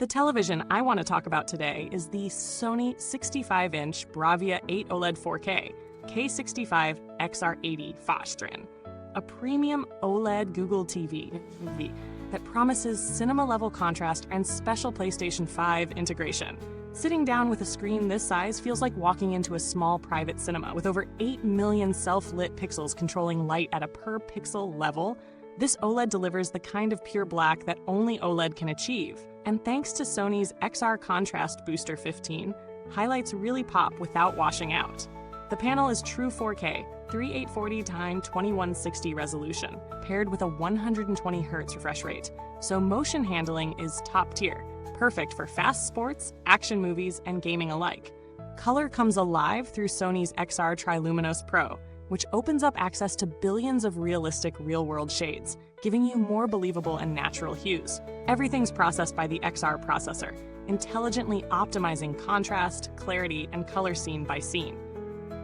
The television I want to talk about today is the Sony 65-inch Bravia 8 OLED 4K K65 XR80 Fastren, a premium OLED Google TV that promises cinema-level contrast and special PlayStation 5 integration. Sitting down with a screen this size feels like walking into a small private cinema with over 8 million self-lit pixels controlling light at a per-pixel level. This OLED delivers the kind of pure black that only OLED can achieve. And thanks to Sony's XR Contrast Booster 15, highlights really pop without washing out. The panel is true 4K, 3840x2160 resolution, paired with a 120 Hz refresh rate, so motion handling is top tier, perfect for fast sports, action movies, and gaming alike. Color comes alive through Sony's XR Triluminos Pro, which opens up access to billions of realistic real-world shades, giving you more believable and natural hues. Everything's processed by the XR processor, intelligently optimizing contrast, clarity, and color scene by scene.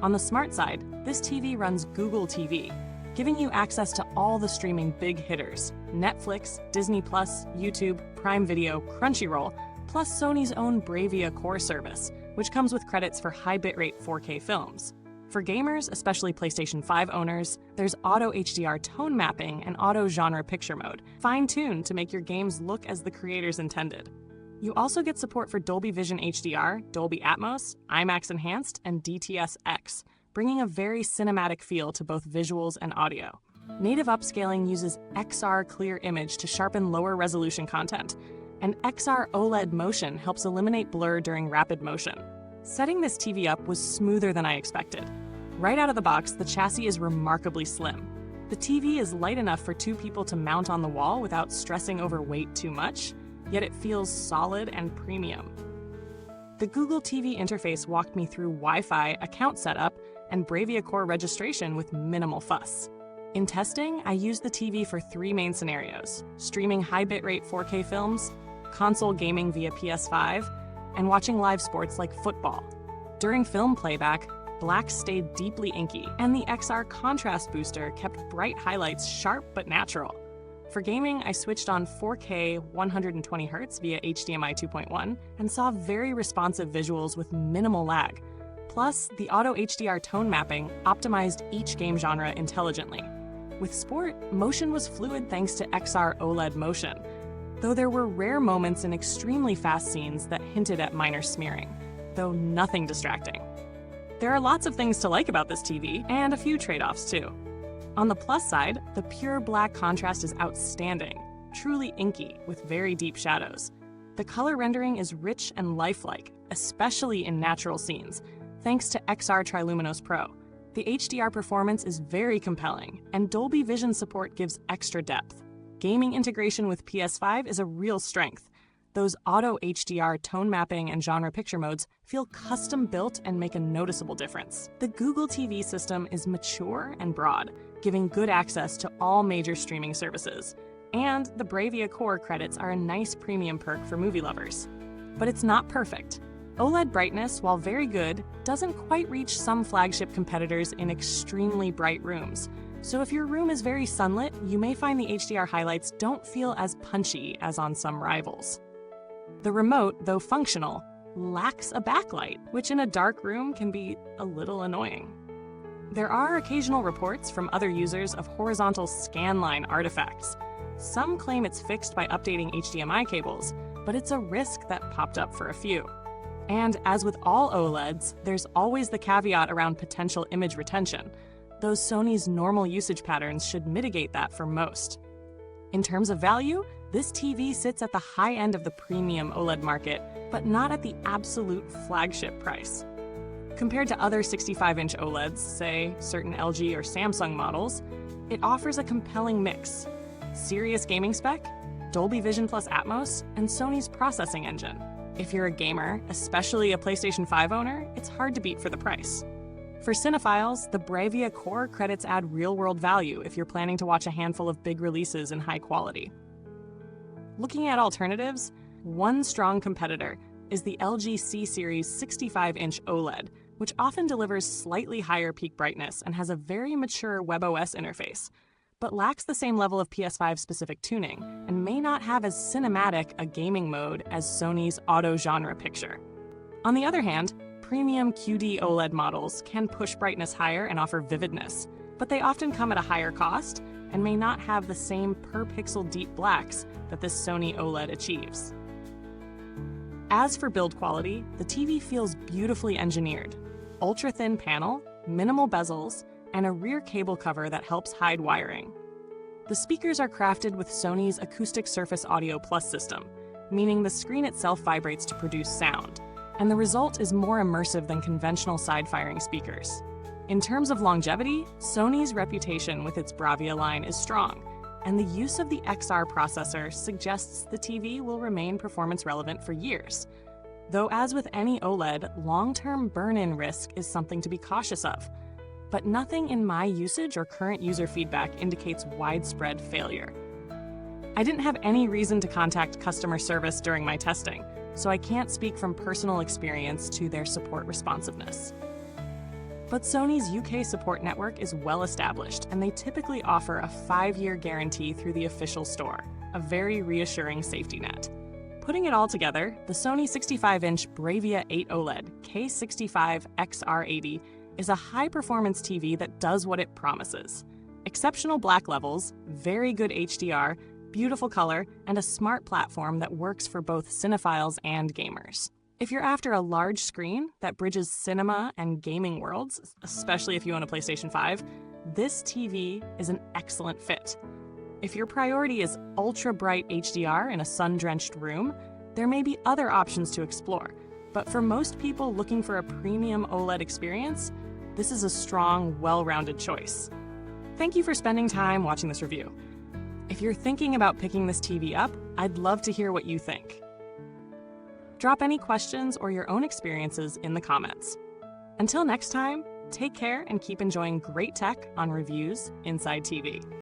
On the smart side, this TV runs Google TV, giving you access to all the streaming big hitters: Netflix, Disney+, YouTube, Prime Video, Crunchyroll, plus Sony's own Bravia Core service, which comes with credits for high bitrate 4K films. For gamers, especially PlayStation 5 owners, there's Auto HDR tone mapping and Auto Genre Picture Mode, fine-tuned to make your games look as the creators intended. You also get support for Dolby Vision HDR, Dolby Atmos, IMAX Enhanced, and DTS-X, bringing a very cinematic feel to both visuals and audio. Native upscaling uses XR Clear Image to sharpen lower resolution content, and XR OLED Motion helps eliminate blur during rapid motion. Setting this TV up was smoother than I expected. Right out of the box, the chassis is remarkably slim. The TV is light enough for two people to mount on the wall without stressing over weight too much, yet it feels solid and premium. The Google TV interface walked me through Wi-Fi, account setup, and Bravia Core registration with minimal fuss. In testing, I used the TV for 3 main scenarios: streaming high bitrate 4K films, console gaming via PS5, and watching live sports like football. During film playback, black stayed deeply inky, and the XR Contrast Booster kept bright highlights sharp but natural. For gaming, I switched on 4K 120 Hz via HDMI 2.1 and saw very responsive visuals with minimal lag. Plus, the Auto HDR tone mapping optimized each game genre intelligently. With sport, motion was fluid thanks to XR OLED Motion, though there were rare moments in extremely fast scenes that hinted at minor smearing, though nothing distracting. There are lots of things to like about this TV, and a few trade-offs too. On the plus side, the pure black contrast is outstanding, truly inky with very deep shadows. The color rendering is rich and lifelike, especially in natural scenes, thanks to XR Triluminos Pro. The HDR performance is very compelling, and Dolby Vision support gives extra depth. Gaming integration with PS5 is a real strength. Those Auto HDR tone mapping and genre picture modes feel custom-built and make a noticeable difference. The Google TV system is mature and broad, giving good access to all major streaming services. And the Bravia Core credits are a nice premium perk for movie lovers. But it's not perfect. OLED brightness, while very good, doesn't quite reach some flagship competitors in extremely bright rooms. So if your room is very sunlit, you may find the HDR highlights don't feel as punchy as on some rivals. The remote, though functional, lacks a backlight, which in a dark room can be a little annoying. There are occasional reports from other users of horizontal scanline artifacts. Some claim it's fixed by updating HDMI cables, but it's a risk that popped up for a few. And as with all OLEDs, there's always the caveat around potential image retention, though Sony's normal usage patterns should mitigate that for most. In terms of value, this TV sits at the high end of the premium OLED market, but not at the absolute flagship price. Compared to other 65-inch OLEDs, say certain LG or Samsung models, it offers a compelling mix: serious gaming spec, Dolby Vision plus Atmos, and Sony's processing engine. If you're a gamer, especially a PlayStation 5 owner, it's hard to beat for the price. For cinephiles, the Bravia Core credits add real-world value if you're planning to watch a handful of big releases in high quality. Looking at alternatives, one strong competitor is the LG C-Series 65-inch OLED, which often delivers slightly higher peak brightness and has a very mature WebOS interface. but lacks the same level of PS5 specific tuning and may not have as cinematic a gaming mode as Sony's auto-genre picture. On the other hand, premium QD OLED models can push brightness higher and offer vividness, but they often come at a higher cost and may not have the same per-pixel deep blacks that this Sony OLED achieves. As for build quality, the TV feels beautifully engineered. Ultra-thin panel, minimal bezels, and a rear cable cover that helps hide wiring. The speakers are crafted with Sony's Acoustic Surface Audio Plus system, meaning the screen itself vibrates to produce sound, and the result is more immersive than conventional side-firing speakers. In terms of longevity, Sony's reputation with its Bravia line is strong, and the use of the XR processor suggests the TV will remain performance relevant for years. Though as with any OLED, long-term burn-in risk is something to be cautious of. But nothing in my usage or current user feedback indicates widespread failure. I didn't have any reason to contact customer service during my testing, so I can't speak from personal experience to their support responsiveness. But Sony's UK support network is well established, and they typically offer a 5-year guarantee through the official store, a very reassuring safety net. Putting it all together, the Sony 65-inch Bravia 8 OLED K65 XR80 is a high-performance TV that does what it promises. Exceptional black levels, very good HDR, beautiful color, and a smart platform that works for both cinephiles and gamers. If you're after a large screen that bridges cinema and gaming worlds, especially if you own a PlayStation 5, this TV is an excellent fit. If your priority is ultra-bright HDR in a sun-drenched room, there may be other options to explore. But for most people looking for a premium OLED experience, this is a strong, well-rounded choice. Thank you for spending time watching this review. If you're thinking about picking this TV up, I'd love to hear what you think. Drop any questions or your own experiences in the comments. Until next time, take care and keep enjoying great tech on Reviews Inside TV.